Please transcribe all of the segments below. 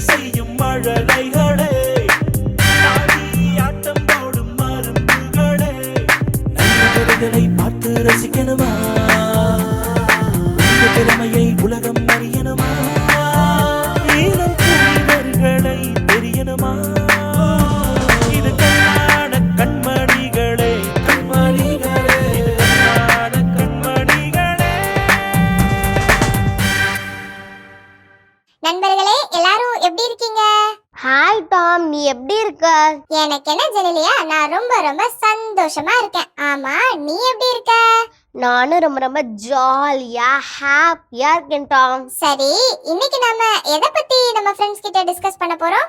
செய்யும் மழலைகளே, ஆட்டம் போடும் மருந்துகளே, நல்ல கதைகளை பார்த்து ரசிக்கணுமா? உங்க திறமையை உலகம் அறியணுமா? ஈழம் புரிவர்களை தெரியணுமா? இது கண்ணான கண்மணிகளே, கண்மணிகளே, இது கண்ணான கண்மணிகளே. நண்பர்களே, எல்லாரும் எப்படி இருக்கீங்க? ஹாய் டாம், நீ எப்படி இருக்க? எனக்கு என்ன ஜெனிலியா, நான் ரொம்ப ரொம்ப சந்தோஷமா இருக்கேன். ஆமா, நீ எப்படி இருக்க? நானும் ரொம்ப ரொம்ப ஜாலியா ஹாப்பியா இருக்கேன் டாம். சரி, இன்னைக்கு நாம எதை பத்தி நம்ம ஃப்ரெண்ட்ஸ் கிட்ட டிஸ்கஸ் பண்ண போறோம்?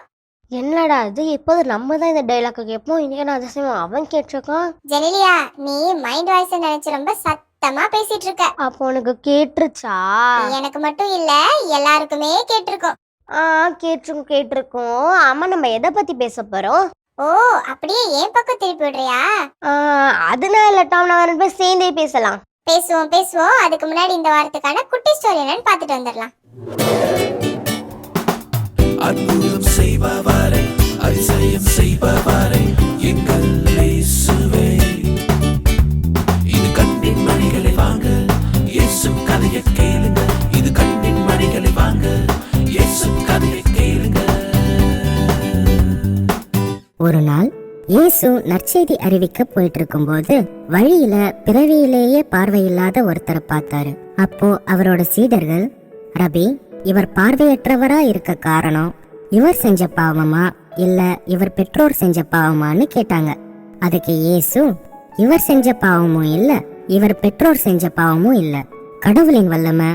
என்னடா இது, எப்போது நம்ம தான் இந்த டைலாக் கேட்போம், இன்னைக்கு நான் அதிசயம் அவன் கேட்டிருக்கான். ஜெனிலியா, நீ மைண்ட் வாய்ஸ் நினைச்சு ரொம்ப சத்தமா பேசிட்டு இருக்க. அப்போ உனக்கு கேட்டுருச்சா? எனக்கு மட்டும் இல்ல, எல்லாருக்குமே கேட்டிருக்கோம். கேட்டிருக்கோம். ஆமா, நம்ம எதை பத்தி பேச போறோம்? ஓ, அப்படியே என் பக்கம் திருப்பி விடுறியா? அதனால இல்ல டாம், நம்ம ரெண்டு பேரும் சேர்ந்தே பேசலாம். பேசுவோம். அதுக்கு முன்னாடி இந்த வாரத்துக்கான குட்டி ஸ்டோரி என்னன்னு பார்த்துட்டு வந்துடலாம். அற்புதம் செய்பவரே, அதிசயம் செய்பவரே, எங்கள் இயேசுவே. இது கண்ணின் மணிகளை வாங்க, இயேசு கதையை கேளுங்க. இது கண்ணின் மணிகளை வாங்க, இயேசு கதையை கேளுங்க. ஒரு நாள் இயேசு நற்செய்தி அறிவிக்க போயிட்டு இருக்கும்போது வழியில பிறவியிலேயே பார்வையில்லாத ஒருத்தரை பார்த்தாரு. அப்போ அவரோட சீடர்கள், ரபி, இவர் பார்வையற்றவரா இருக்க காரணம் இவர் செஞ்ச பாவமா இல்ல இவர் பெற்றோர் செஞ்ச பாவமான்னு கேட்டாங்க. அதுக்கு இயேசு, இவர் செஞ்ச பாவமும் இல்ல இவர் பெற்றோர் செஞ்ச பாவமும் இல்ல, கடவுளின் வல்லமை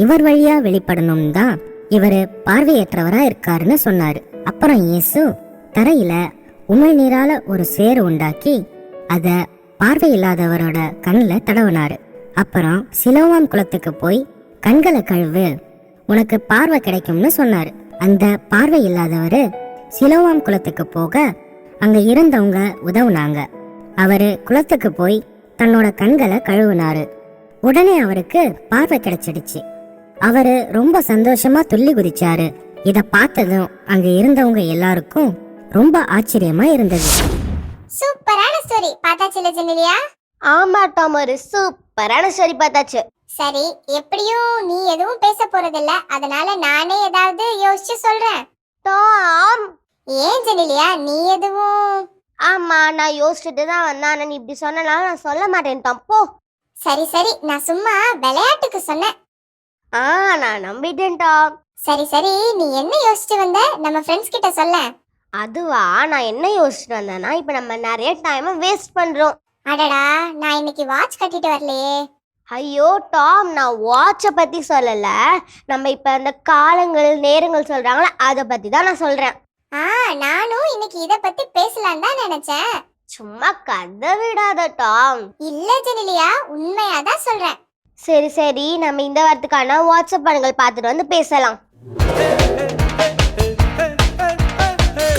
இவர் வழியா வெளிப்படணும் தான் இவரு பார்வையற்றவரா இருக்காருன்னு சொன்னாரு. அப்புறம் இயேசு தரையில உமிழ்நீரால ஒரு சேறு உண்டாக்கி அத பார்வையில்லாதவரோட கண்ணில் தடவினாரு. அப்புறம் சிலோவாம் குளத்துக்கு போய் கண்களை கழுவு, உனக்கு பார்வை கிடைக்கும்னு சொன்னாரு. அந்த பார்வை இல்லாதவரு சிலோவாம் குளத்துக்கு போக அங்க இருந்தவங்க உதவுனாங்க. அவரு குளத்துக்கு போய் தன்னோட கண்களை கழுவினாரு. உடனே அவருக்கு பார்வை கிடைச்சிடுச்சு. அவரு ரொம்ப சந்தோஷமா துள்ளி குதிச்சாரு. இத பார்த்ததும் அங்க இருந்தவங்க எல்லாருக்கும் ரொம்ப ஆச்சரியமா இருந்தது. சூப்பரான ஸ்டோரி பார்த்தாச்சுல ஜெனிலியா? ஆமா டாம், ஒரு சூப்பரான ஸ்டோரி பார்த்தாச்சு. சரி, எப்படியும் நீ எதுவும் பேச போறதில்ல, அதனால நானே ஏதாவது யோசிச்சு சொல்றேன். டாம், ஏன் ஜெனிலியா, நீ எதுவும்? ஆமா, நான் யோசிச்சுட்டு தான் வந்தேன். நீ இப்படி சொன்னனால நான் சொல்ல மாட்டேன் டாம், போ. சரி, நான் சும்மா விளையாட்டுக்கு சொன்னேன். நான் நம்பிட்டேன் டாம். சரி, நீ என்ன யோசிச்சு வந்த? நம்ம ஃப்ரெண்ட்ஸ் கிட்ட சொல்ல. அதுவா, நான் என்ன யோசிச்சுட்டு வந்தேன்னா, இப்ப நம்ம நிறைய டைம் வேஸ்ட் பண்றோம். அடடா, நான் இன்னைக்கு வாட்ச் கட்டிட்டு வரலையே. ஐயோ டாம், நான் வாட்சை பத்தி சொல்லல, நம்ம இப்ப அந்த காலங்கள் நேரங்கள் சொல்றாங்களா அதை பத்தி தான் நான் சொல்றேன். நானும் இன்னைக்கு இத பத்தி பேசலாம் தான் நினைச்சேன். சும்மா கதை விடாத டாம். இல்ல ஜெனிலியா, உண்மையாதான் சொல்றேன். சரி, நம்ம இந்த வாரத்துக்கான வாட்ஸ்அப் படங்கள் பார்த்துட்டு வந்து பேசலாம்.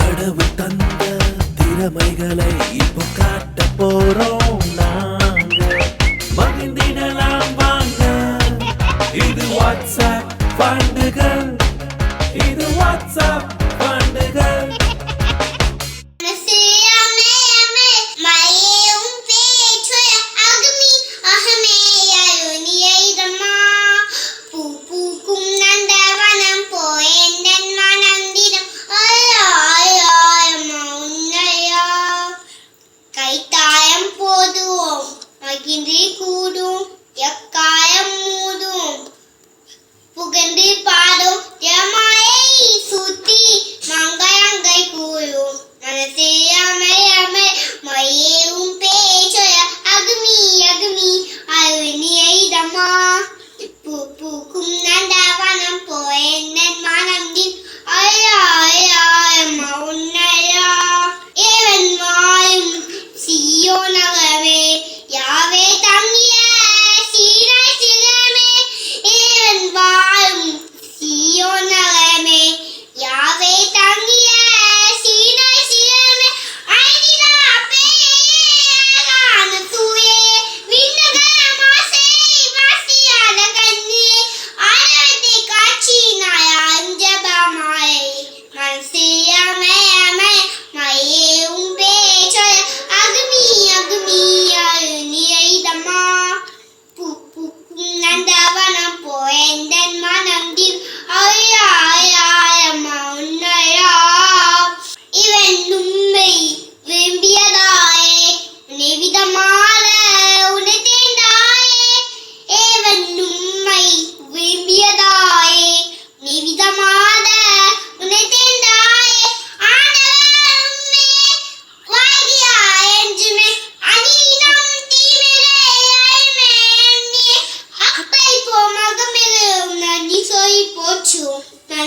கடவுள் தந்த திறமைகளை இப்போ காட்ட போறோம் நாங்க, மகிழ்ந்திடலாம் வாங்க. இது வாட்ஸ்அப் பண்டுகள், இது வாட்ஸ்அப் பண்டுகள். புகழ்ந்து பாடும்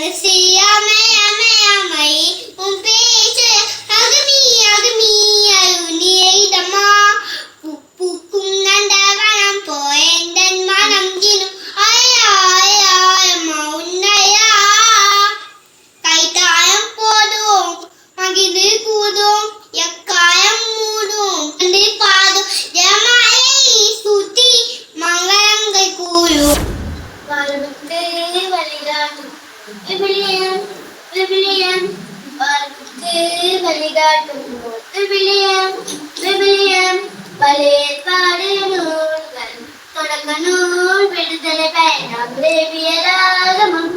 மனசே அமை அமை அமை உன் பேச்சு அகமி அகமி அருணியைதம்மா பூக்கும் நந்தவனம் போயந்தன் மனம் தினும் ஐயா ஐயா அம்மா உன்னையா கைத்தாயம் போதும் மகிழ்ந்து கூதும் எக்காயம் மூடும் கண்டு பாதும் ஜமாயை சுத்தி மங்களங்கள் கூறும் வாழ்வுக்கு வழிகாட்டும் விவிலியம் விவிலியம் வாழ்வுக்கு வழிகாட்டும் விவிலியம் விவிலியம் பழையற்பாடு நூல்கள் தொடக்க நூல் விடுதலை பயணம் தேவியராகமம்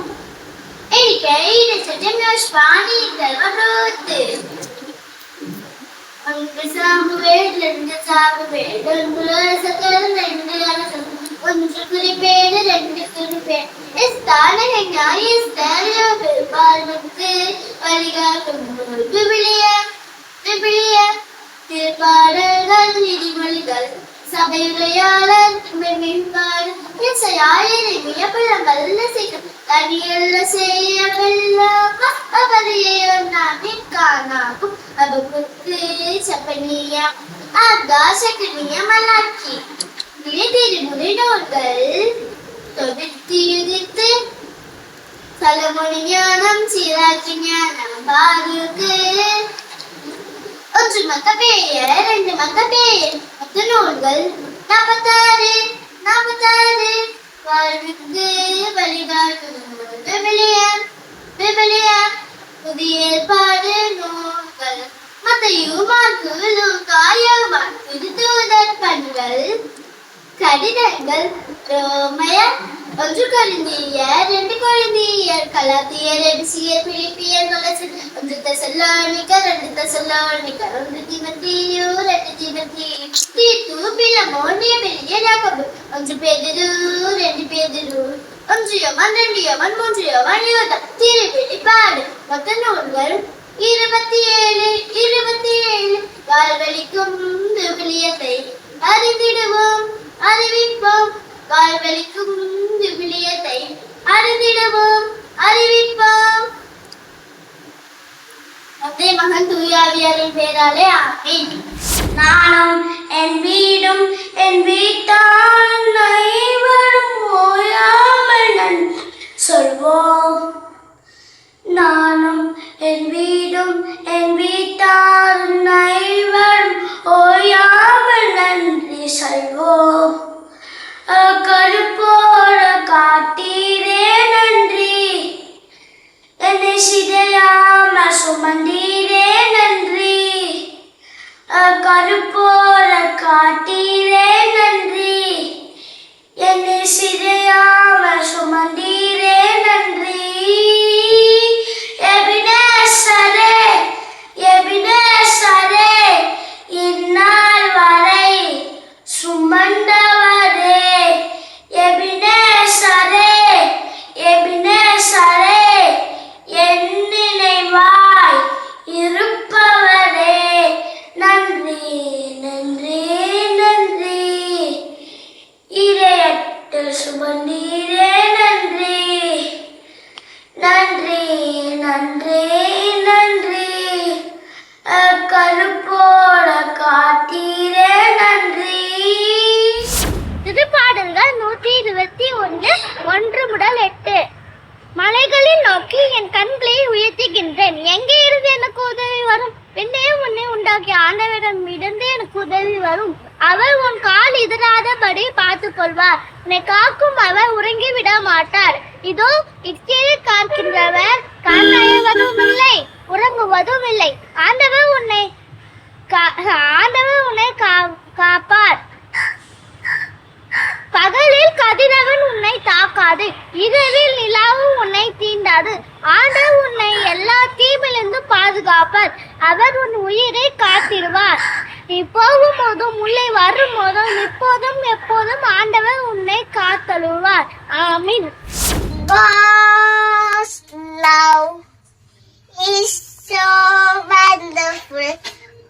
എനിക്കയിലെ സജനോഷ്പാണി തൽവരോത്ത് അങ്ക സാമുവേൽ രണ്ട് സാമുവേൽ ദുലസകൽ രണ്ട് അനസം ഒന്ന് കുരിപേട് രണ്ട് കുരിപേട് സ്ഥാനഹനായി സ്ഥാനോ പാൽമുക്ക് വഴികാട്ടും വിവിലിയം വിവിലിയം திருப்பாடல்கள் நீதிமொழிகள் சபையுரையாளர் மென்பாடு இசையாயிரம் வியப்பழங்கள் செய்யும் தனியல்ல செய்யவெல்லாம் அவரையும் நாமின் காணாகும் அபுக்கு செப்பனியா ஆகாசக்கினிய மலாக்கி திருமுறை நூல்கள் தொகுத்தி யுதித்து சலமொழி ஞானம் சீராக்கி ஞானம் பாருக்கு ஒன்று மக்கபேயர் ரெண்டு மக்கபேயர் மொத்த நூல்கள் 46 வாழ்வுக்கு வழிகாட்டும் விவிலியம் விவிலியம் புதிய ஏற்பாடு நூல்கள் மத்தேயு மார்க்கு லூக்கா யோவான் திருத்தூதர் பணிகள் கடிதங்கள் ரோமையர் 1 கொரிந்தியர் 2 கொரிந்தியர் கலாத்தியர் எபேசியர் பிலிப்பியர் கொலோசியர் 1 தெசலோனிக்கர் 2 தெசலோனிக்கர் 1 தீமோத்தேயு 2 தீமோத்தேயு தீத்து பிலமோன் எபிலிய யாக்கோபு 1 பேதுரு 2 பேதுரு 1 யோவான் 2 யோவான் 3 யோவான் யூதா திருவெளிப்பாடு மொத்த நூல்கள் 27 வாழ்வளிக்கும் விவிலியத்தை அறிந்திடுவோம் அறிவிப்போம் வாழ்வளிக்கும் விவிலியத்தை அறிந்திடுவோம் அறிவிப்போம் அதே மகன் தூயாவியரின் பேராலே ஆமென். நானும் என் வீடும் என் வீட்டார் அனைவரும் ஓயாமல் நன்றி சொல்வோம். நானும் என் வீடும் என் வீட்டார் அனைவரும் ஓயாமல் நன்றி சொல்வோம். கருப்போட காட்டீரே நன்றி, என்னை சிதையாம சுமந்தீரே நன்றி. கருப்போட காட்டீரே நன்றி, என்னை சிதையாம சுமந்தீரே நன்றி. எபினேசரே எபினேசரே இந்நாள் வரை சுமந்தவரே. எபினேசரே எபினேசரே என் நினைவாய் இருப்பவரே. நன்றி நன்றி நன்றி. இரையட்டு சுமந்தீரே நன்றி. நன்றி நன்றி நன்றி. கருப்போட காட்டீரே நன்றி. திருப்பாடல்கள் 121 1 முதல் 8. மலைகளில் நோக்கி என் கண்களை உயர்த்துகின்றேன், எங்கே இருந்து எனக்கு உதவி வரும்? பின்னே உன்னை உண்டாக்கிய ஆண்டவரிடம் இருந்து எனக்கு உதவி வரும். அவர் உன் கால் எதிராதபடி பார்த்துக் கொள்வார், உன்னை காக்கும் அவர் உறங்கி விட மாட்டார். இதோ இச்சையை காக்கின்றவர் கண்ணயவதும் இல்லை உறங்குவதும் இல்லை. ஆண்டவர் உன்னை காப்பார். பகலில் கதிரவன் உன்னை தாக்காது, இரவில் நிலாவும் உன்னை தீண்டாது. ஆண்டவர் உன்னை எல்லா தீமையிலிருந்து பாதுகாப்பார், அவர் உன் உயிரை காத்திடுவார். நீ போகும் போதும் உள்ளே வரும் போதும் இப்போதும் எப்போதும் ஆண்டவர் உன்னை காத்தழுவார். ஆமீன். God's love is so wonderful.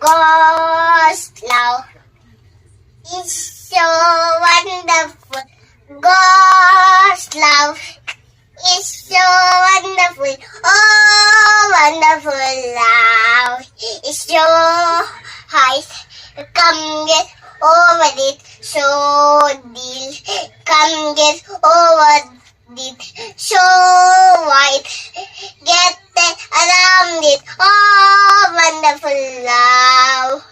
God's love is so wonderful. God's love is so wonderful. Come get over it, so deal. Come get over it, so white. Get around it, oh wonderful love.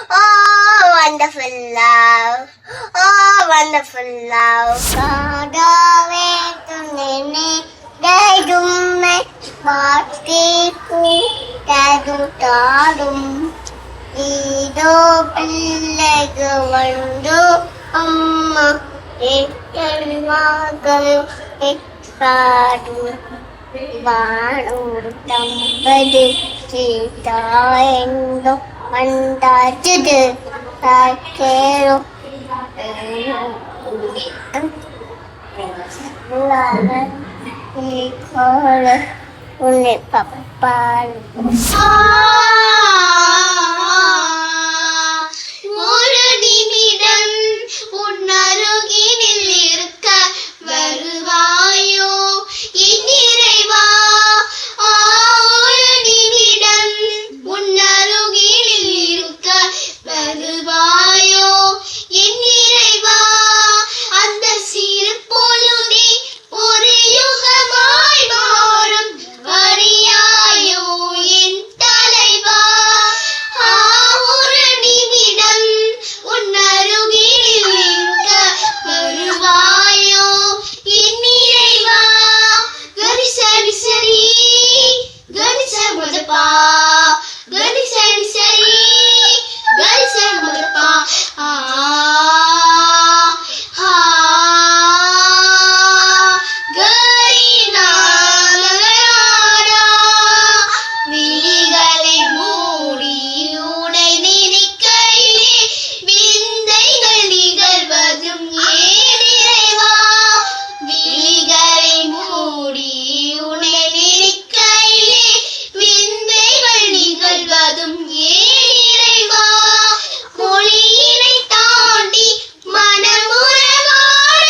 Oh wonderful love. Oh wonderful love. Kadave tunene dadumme paatiku dadutadum. Ido pillegavundu amma ekkalmagalu ekkadu vaadu tambadu sitayendu mandajadu sakero lala ikhala ulle pappal ஒரு நிமிடம் உன்னருகினில் இருக்க வருவாயோ என் இறைவா. ஒரு நிமிடம் உன்னருகினில் இருக்க வருவாயோ என் இறைவா. அந்த சிறு பொழுதே ஒரு யுகமாய் மாறும் அறியாயோ என் தலைவா. ஒரு நிமிடம் உன் அருகில் இருக்க வருவாயோ என் இறைவா. கரி சரி சரி கரி சமதப்பா கரி சரி சரி கரி சமதப்பா கரி நாளா விழிகளை மூடி உடை நினைக்கையிலே விந்தைகள் நிகழ்வதும் ஏன் இறைவா. விழிகளை மூடி உடை நினைக்கையிலே விந்தைகள் நிகழ்வதும் ஏன் இறைவா. மொழியினை தாண்டி மனமுறவாட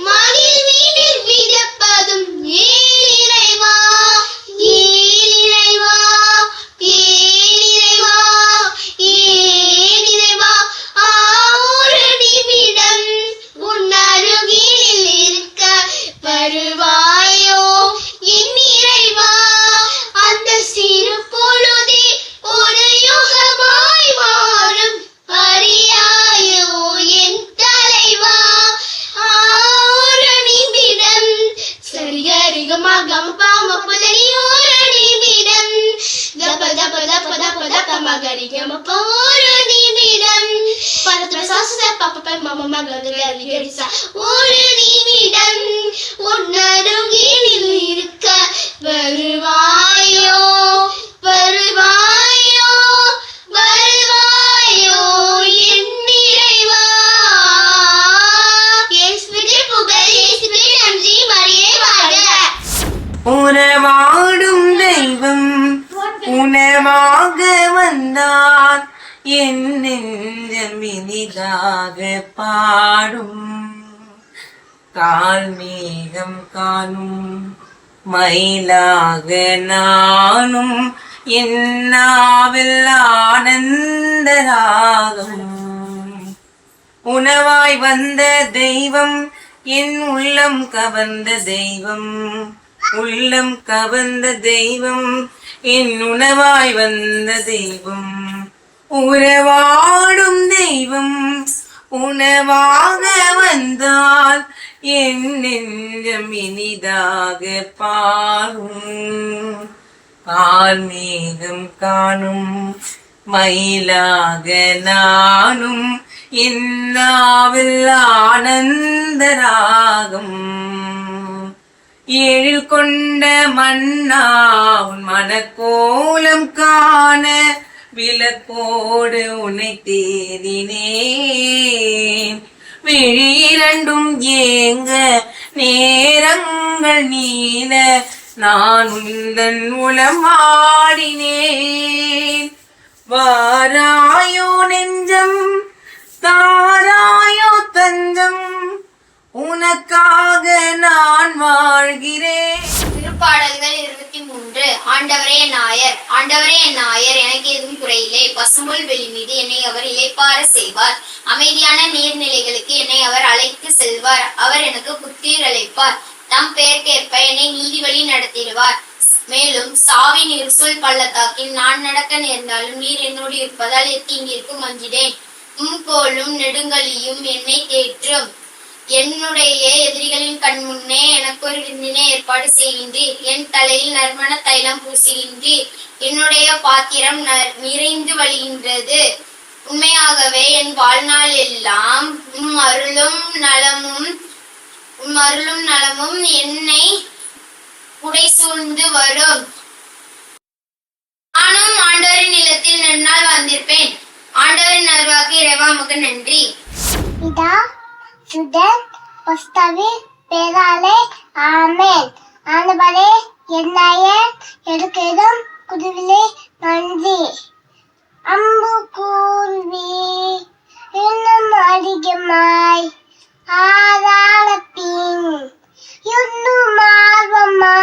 மகிழ்வினில் மிதப்பதும் ஏன் இறைவா. ஏன் இறைவா ஏன் இறைவா ஏன் இறைவா. ஒரு நிமிடம் உன் அருகில் இருக்க வருவாயோ என் இறைவா. அந்த சிறு பொழுதே ஒரு யுகமாய் மாறும் அறியாயோ என் தலைவா. ஒரு நிமிடம் சரிகரிகமாக பாம புதனி ஒரு நிமிடம் தப தப தப தப தப மகரிகமப்ப ஒரு நிமிடம் பரத்ர சாச பப்ப மம மகரி கரிசா. ஒரு நிமிடம் உன் அருகில் இருக்க வருவாயோ வருவாயோ வருவாயோ என் இறைவா. இயேசுவே புகழ் இயேசுவே நன்றி மரியே வாழ்க. உறவாடும் தெய்வம் உணவாக வந்தார் என் நெஞ்சம் இனிதாக பாடும். கால் மேகம் காணும் மயிலாக நானும் என்னாவில் ஆனந்த ராகம். உணவாய் வந்த தெய்வம் என் உள்ளம் கவர்ந்த தெய்வம். உள்ளம் கவர்ந்த தெய்வம் என் உணவாய் வந்த தெய்வம். உறவாடும் தெய்வம் உணவாக வந்தால் என் நெஞ்சம் இனிதாக பாடும். கார்மேகம் காணும் மயிலாக நானும் என்னாவில் ஆனந்த ராகம். எழில் கொண்ட மன்னா உன் மனக்கோலம் காண விளக்கோடு உன்னை தேடினேன். விழி இரண்டும் ஏங்க நேரங்கள் நீள நான் உந்தன் உளம் ஆடினேன். வாராயோ நெஞ்சம் தாராயோ தஞ்சம் உனக்காக நான் வாழ்கிறேன். திருப்பாடல்கள் 23. ஆண்டவரே என் நாயர், ஆண்டவரே என் நாயர், எனக்கு எதுவும் குறையில்லை. பசும்புல் வெளி மீது என்னை அவர் இளைப்பாற செய்வார். அமைதியான நீர்நிலைகளுக்கு என்னை அவர் அழைத்து செல்வார். அவர் எனக்கு புத்துயிர் அளிப்பார். தம் பெயர்க்கேற்ப என்னை நீதி வழி நடத்திடுவார். மேலும் சாவின் இருசுல் பள்ளத்தாக்கில் நான் நடக்க நேர்ந்தாலும் நீர் என்னோடு இருப்பதால் எத்தீங்கிற்கும் அஞ்சிடேன். கோலும் நெடுங்கலியும் என்னை தேற்றும். என்னுடைய எதிரிகளின் கண் முன்னே எனக்கு ஒரு விருந்தினை ஏற்பாடு செய்கின்றீர். என் தலையில் நறுமண தைலம் பூசுகின்றீர். என்னுடைய பாத்திரம் நிறைந்து வழிகின்றது. உண்மையாகவே என் வாழ்நாள் எல்லாம் அருளும் நலமும் என்னை உடை சூழ்ந்து வரும். நானும் ஆண்டவரின் இல்லத்தில் நன்னால் வந்திருப்பேன். ஆண்டவரின் நல்வாக்கு இறைவா உமக்கு நன்றி. இதா சுதன் பஸ்தாவி பேராலே ஆமென். ஆண்டவரே என்னைய எடுக்கதும் குதுவிலே நன்றி. அம்பு கூர்வி இன்னும் அதிகமாய் ஆராளப்பின் இன்னும் ஆர்வமா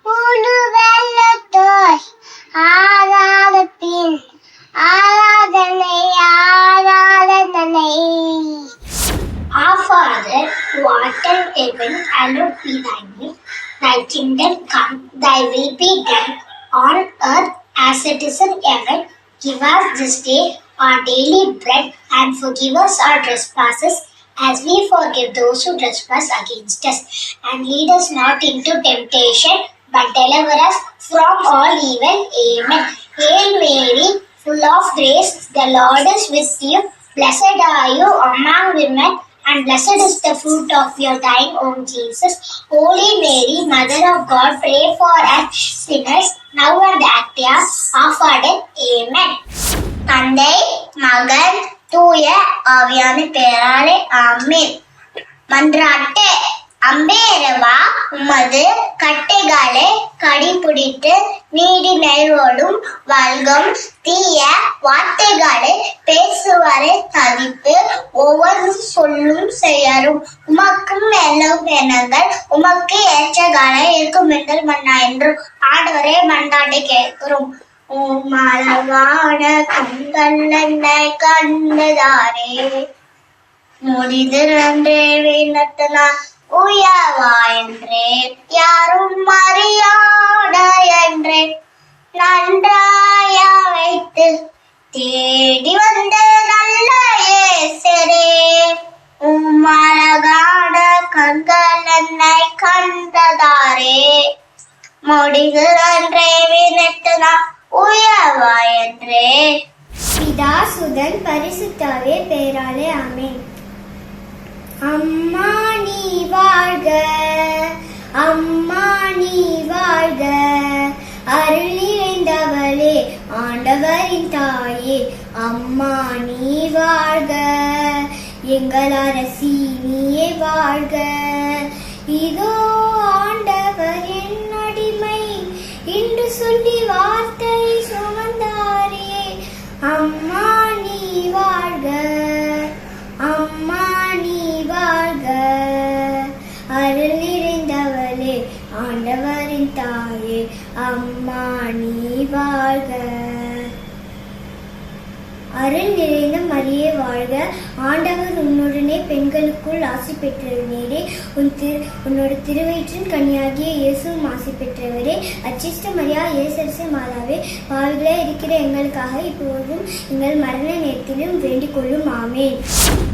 முழு வெள்ளத்தோய் ஆராளப்பின் ஆராதனை ஆராதனை. Our Father, who art in heaven, hallowed be thy name. Thy kingdom come, thy will be done, on earth as it is in heaven. Give us this day our daily bread, and forgive us our trespasses, as we forgive those who trespass against us. And lead us not into temptation, but deliver us from all evil. Amen. Hail Mary, full of grace, the Lord is with you. Blessed are you among women, and blessed is the fruit of your dying womb, Jesus. Holy Mary, Mother of God, pray for us sinners, now and at the hour of our death. Amen. தந்தை மகன் தூய ஆவியான பெயராலே ஆமென். மன்றாட்டு. அம்பேரவா உமது கட்டைகளை கடிபிடித்து நீடி நெய்வோடும் வல்கும் தீய வார்த்தைகளை பேசுவரை தவிர்த்து ஒவ்வொரு சொல்லும் செய்யரும். உமக்கும் எல்லாம் எண்ணங்கள் உமக்கு ஏற்றகால இருக்கும் எங்கள் மன்னா என்றும் ஆண்டவரே மன்றாட்டை கேட்கிறோம். மலவான கண்கள் என்னை கண்டதாரே முடிது நன்றே வீணத்தினார் உயவா என்றேன் யாரும் அறியாட என்றேன் நன்றாய வைத்து தேடி வந்த நல்ல இயேசுவே உம்மழகான கண்கள் என்னை கண்டதாரே முடிது நன்றே வீணத்தினார் உயவா என்றே. பிதா சுதன் பரிசுத்தாவே பேராலே ஆமென். அம்மா நீ வாழ்க, அம்மா நீ வாழ்க, அருள் நிறைந்தவளே ஆண்டவரின் தாயே அம்மா நீ வாழ்க, எங்கள் அரசி நீயே வாழ்க. இதோ ஆண்டவர் என் அடிமை என்று சொல்லி வார்த்தை சுமந்தாரே அம்மா நீ வாழ்க, அம்மா நீ வாழ்க, அருள் நிறைந்தவளே ஆண்டவரின் தாயே அம்மா நீ வாழ்க. அருள் நிறைந்த மரியே வாழ்க, ஆண்டவர் உன்னுடனே பெண்களுக்குள் ஆசி பெற்றவரே, உன்னோட திருவயிற்றின் கனியாகிய இயேசுவும் ஆசி பெற்றவரே. அச்சிஷ்ட மரியா இயேசு மாதாவே, பாவிகளே இருக்கிற எங்களுக்காக இப்போதும் எங்கள் மரண நேரத்திலும் வேண்டிக் கொள்ளும். ஆமென்.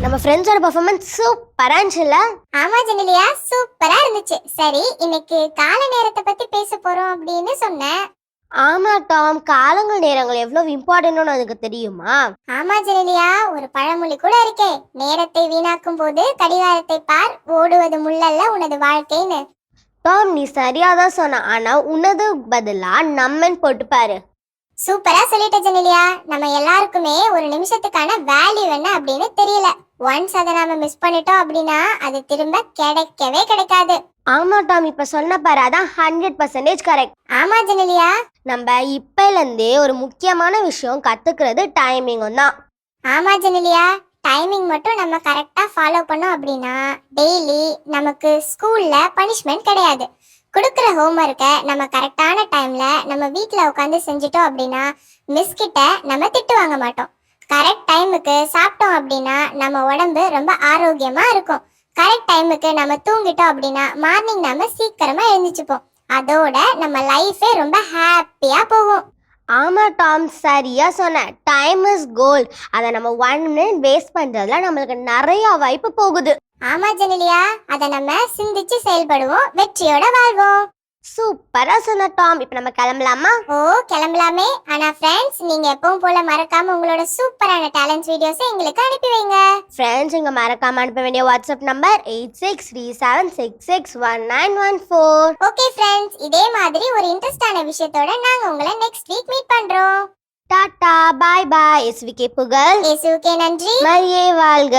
நம்ம ஃப்ரெண்ட்ஸோட பெர்ஃபார்மன்ஸ் சூப்பரா இருந்துச்சுல்ல? ஆமா ஜெனிலியா, சூப்பரா இருந்துச்சு. சரி, இன்னைக்கு கால நேரத்தை பத்தி பேச போறோம் அப்படின்னு சொன்னேன். ஆமா டாம், காலங்கள் நேரங்கள் எவ்வளவு இம்பார்ட்டன்ட்னு அதுக்கு தெரியுமா? ஆமா ஜெனிலியா, ஒரு பழமொழி கூட இருக்கே, நேரத்தை வீணாக்கும் போது கடிகாரத்தை பார், ஓடுவது முள்ளல்ல உனது வாழ்க்கைன்னு. டாம், நீ சரியாதான் சொன்ன, ஆனா உனது பதிலா நம்மன்னு போட்டு பாரு. சூப்பரா சொல்லிட்ட ஜெனிலியா. நம்ம எல்லாருக்குமே ஒரு நிமிஷத்துக்கான வேல்யூ என்ன அப்படின்னு தெரியல. ஒன்ஸ் அதை நாம மிஸ் பண்ணிட்டோம் அப்படின்னா அது திரும்ப கிடைக்கவே கிடைக்காது. ஆமா டாம், இப்ப சொன்ன பாரு, அதான் 100% கரெக்ட். ஆமா ஜெனிலியா, நம்ம இப்பல இருந்தே ஒரு முக்கியமான விஷயம் கத்துக்கிறது டைமிங்கும் தான். ஆமா ஜெனிலியா, டைமிங் மட்டும் நம்ம கரெக்டா ஃபாலோ பண்ணோம் அப்படின்னா டெய்லி நமக்கு ஸ்கூல்ல பனிஷ்மெண்ட் கிடையாது. கொடுக்குற ஹோம்ஒர்க்கை நம்ம கரெக்டான டைம்ல நம்ம வீட்ல உட்காந்து செஞ்சுட்டோம் அப்படின்னா மிஸ் கிட்ட நம்ம திட்டு வாங்க மாட்டோம். கரெக்ட் டைமுக்கு சாப்பிட்டோம் அப்படின்னா நம்ம உடம்பு ரொம்ப ஆரோக்கியமா இருக்கும். கரெக்ட் டைமுக்கு நம்ம தூங்கிட்டோம் அப்படின்னா மார்னிங் நம்ம சீக்கிரமா எழுந்திச்சுப்போம். அதோட நம்ம லைஃபே ரொம்ப ஹாப்பியா போகும். ஆமா டாம், சரியா சொன்ன. Time is gold. அதை நம்ம 1 minute வேஸ்ட் பண்றதுல நம்மளுக்கு நிறைய வாய்ப்பு போகுது. ஆமா ஜெனிலியா, அதை நம்ம சிந்திச்சு செயல்படுவோம், வெற்றியோட வாழ்வோம். சூப்பரா சொன்ன டாம். இப்ப நம்ம கிளம்பலாமா? ஓ கிளம்பலாமே. ஆனா ஃப்ரெண்ட்ஸ், நீங்க எப்பவும் போல மறக்காம உங்களோட சூப்பரான டேலண்ட்ஸ் வீடியோஸை எங்களுக்கு அனுப்பி வைங்க. ஃப்ரெண்ட்ஸ், இங்க மறக்காம அனுப்ப வேண்டிய வாட்ஸ்அப் நம்பர் 8637661914. ஓகே ஃப்ரெண்ட்ஸ், இதே மாதிரி ஒரு இன்ட்ரெஸ்டான விஷயத்தோட நாங்க உங்களை நெக்ஸ்ட் வீக் மீட் பண்றோம். டாடா, பாய் பாய். எஸ்விகே புகழ். இயேசுவுக்கே நன்றி. மரியே வாழ்க.